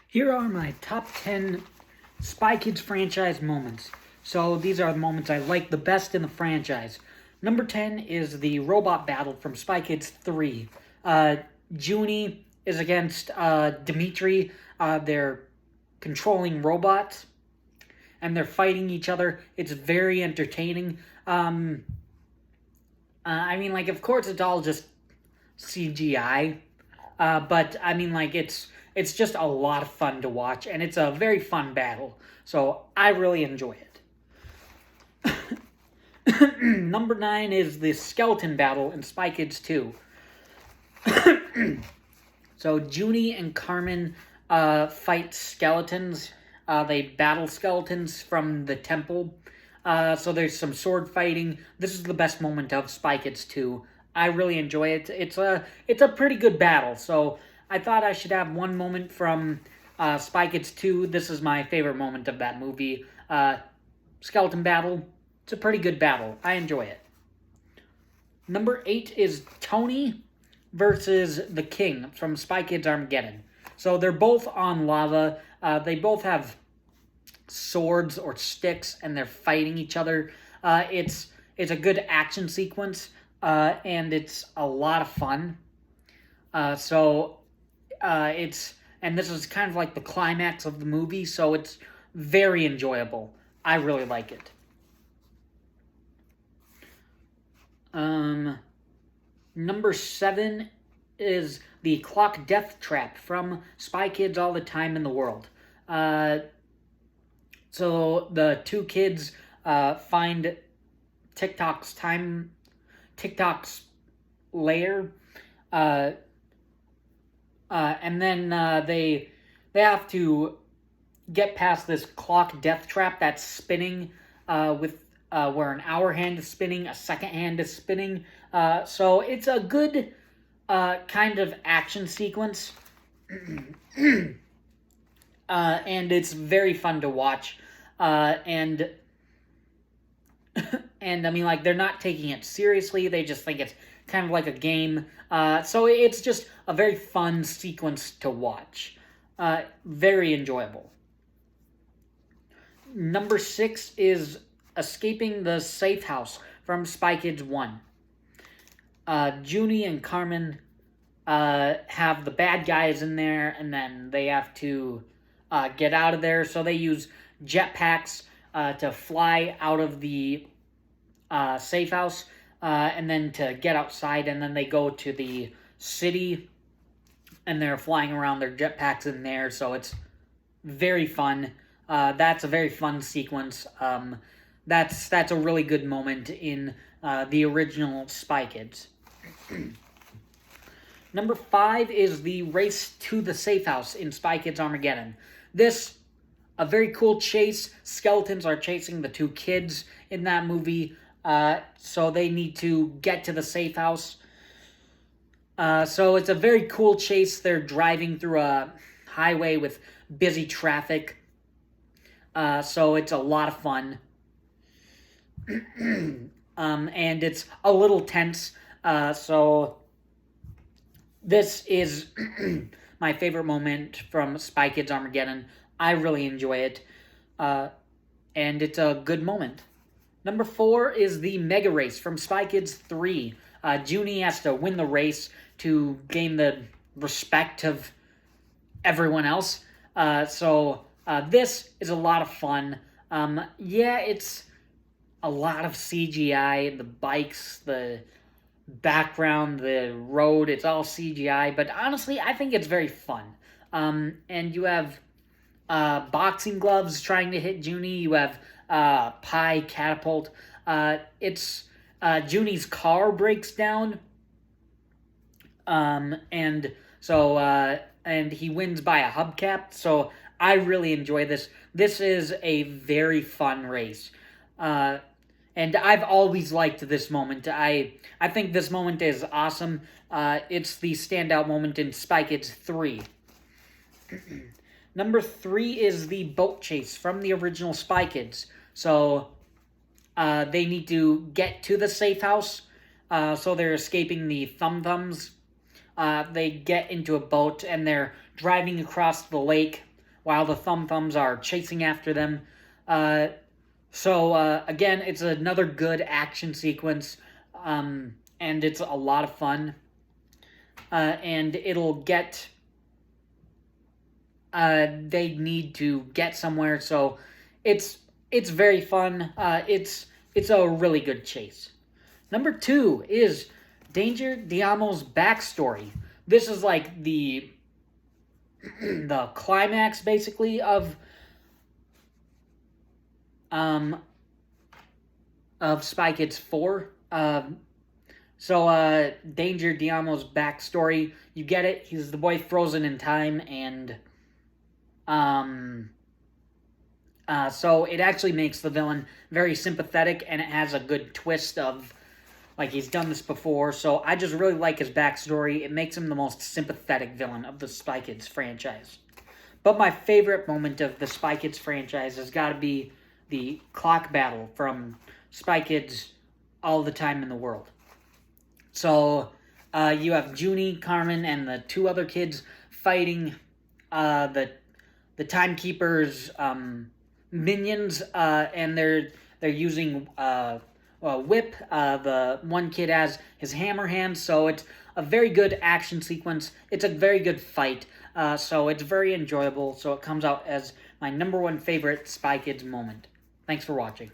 Here are my top 10 Spy Kids franchise moments. So these are the moments I like the best in the franchise. Number 10 is the robot battle from Spy Kids 3. Junie is against Dimitri. They're controlling robots and they're fighting each other. It's very entertaining. Of course, it's all just CGI, but it's just a lot of fun to watch, and it's a very fun battle. So I really enjoy it. Number 9 is the skeleton battle in Spy Kids 2. So Junie and Carmen fight skeletons. They battle skeletons from the temple. So there's some sword fighting. This is the best moment of Spy Kids 2. I really enjoy it. It's a pretty good battle. So I thought I should have one moment from Spy Kids 2. This is my favorite moment of that movie. Skeleton battle. It's a pretty good battle. I enjoy it. Number 8 is Tony versus the King from Spy Kids Armageddon. So they're both on lava. They both have swords or sticks, and they're fighting each other. It's a good action sequence, and it's a lot of fun. And this is kind of like the climax of the movie, so it's very enjoyable. I really like it. Number 7 is the clock death trap from Spy Kids All the Time in the World. So the two kids find TikTok's lair, and then they have to get past this clock death trap that's spinning where an hour hand is spinning, a second hand is spinning. So it's a good kind of action sequence. And it's very fun to watch. And they're not taking it seriously. They just think it's kind of like a game. So it's just a very fun sequence to watch. Very enjoyable. Number 6 is escaping the safe house from Spy Kids 1. Junie and Carmen have the bad guys in there, and then they have to get out of there. So they use jetpacks to fly out of the safe house, and then to get outside, and then they go to the city, and they're flying around their jetpacks in there. So it's very fun. That's a very fun sequence. That's a really good moment in the original Spy Kids. Number 5 is the race to the safe house in Spy Kids Armageddon. This, a very cool chase. Skeletons are chasing the two kids in that movie, so they need to get to the safe house. So it's a very cool chase. They're driving through a highway with busy traffic, so it's a lot of fun. And it's a little tense, so this is my favorite moment from Spy Kids Armageddon. I really enjoy it, and it's a good moment. Number 4 is the Mega Race from Spy Kids 3. Junie has to win the race to gain the respect of everyone else. So this is a lot of fun. It's a lot of CGI, the bikes, the background, the road, it's all CGI, but honestly, I think it's very fun. And you have boxing gloves trying to hit Junie, you have pie catapult. Junie's car breaks down, and he wins by a hubcap, so I really enjoy this. This is a very fun race. And I've always liked this moment. I think this moment is awesome. It's the standout moment in Spy Kids 3. Number 3 is the boat chase from the original Spy Kids. So they need to get to the safe house. So they're escaping the Thum Thums. They get into a boat and they're driving across the lake. while the Thumb Thumbs are chasing after them. Again, it's another good action sequence, and it's a lot of fun. And it'll get... they need to get somewhere, so it's very fun. It's a really good chase. Number 2 is Danger Diamo's backstory. This is like the climax, basically, of Spy Kids 4. Danger Diamo's backstory, you get it. He's the boy frozen in time, and so it actually makes the villain very sympathetic, and it has a good twist of, like, he's done this before. So I just really like his backstory. It makes him the most sympathetic villain of the Spy Kids franchise. But my favorite moment of the Spy Kids franchise has got to be the clock battle from Spy Kids All the Time in the World. So you have Junie, Carmen, and the 2 other kids fighting the Timekeeper's minions, and they're using a whip. The one kid has his hammer hand, so it's a very good action sequence. It's a very good fight, so it's very enjoyable. So it comes out as my number 1 favorite Spy Kids moment. Thanks for watching.